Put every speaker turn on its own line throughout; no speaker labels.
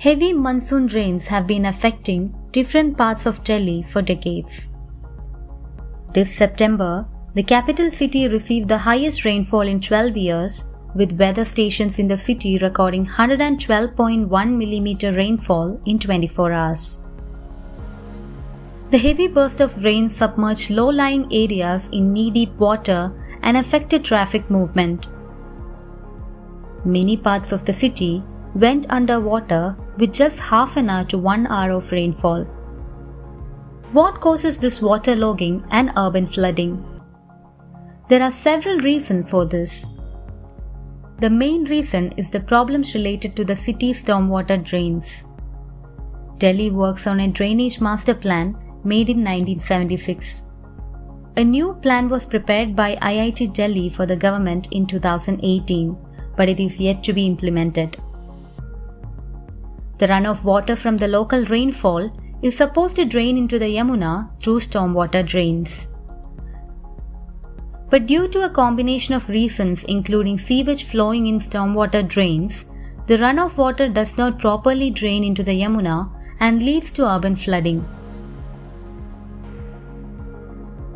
Heavy monsoon rains have been affecting different parts of Delhi for decades. This September, the capital city received the highest rainfall in 12 years, with weather stations in the city recording 112.1 mm rainfall in 24 hours. The heavy burst of rain submerged low-lying areas in knee-deep water and affected traffic movement. Many parts of the city went underwater with just half an hour to 1 hour of rainfall. What causes this waterlogging and urban flooding? There are several reasons for this. The main reason is the problems related to the city's stormwater drains. Delhi works on a drainage master plan made in 1976. A new plan was prepared by IIT Delhi for the government in 2018, but it is yet to be implemented. The runoff water from the local rainfall is supposed to drain into the Yamuna through stormwater drains. But due to a combination of reasons including sewage flowing in stormwater drains, the runoff water does not properly drain into the Yamuna and leads to urban flooding.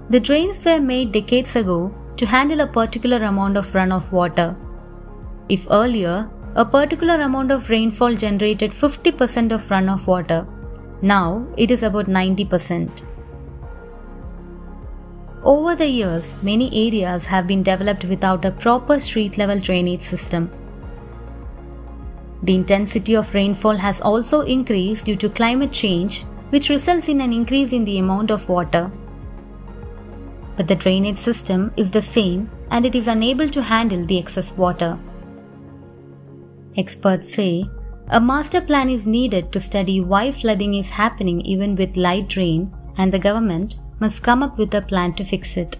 The drains were made decades ago to handle a particular amount of runoff water. If earlier, a particular amount of rainfall generated 50% of runoff water, now it is about 90%. Over the years, many areas have been developed without a proper street-level drainage system. The intensity of rainfall has also increased due to climate change, which results in an increase in the amount of water. But the drainage system is the same and it is unable to handle the excess water. Experts say a master plan is needed to study why flooding is happening even with light rain, and the government must come up with a plan to fix it.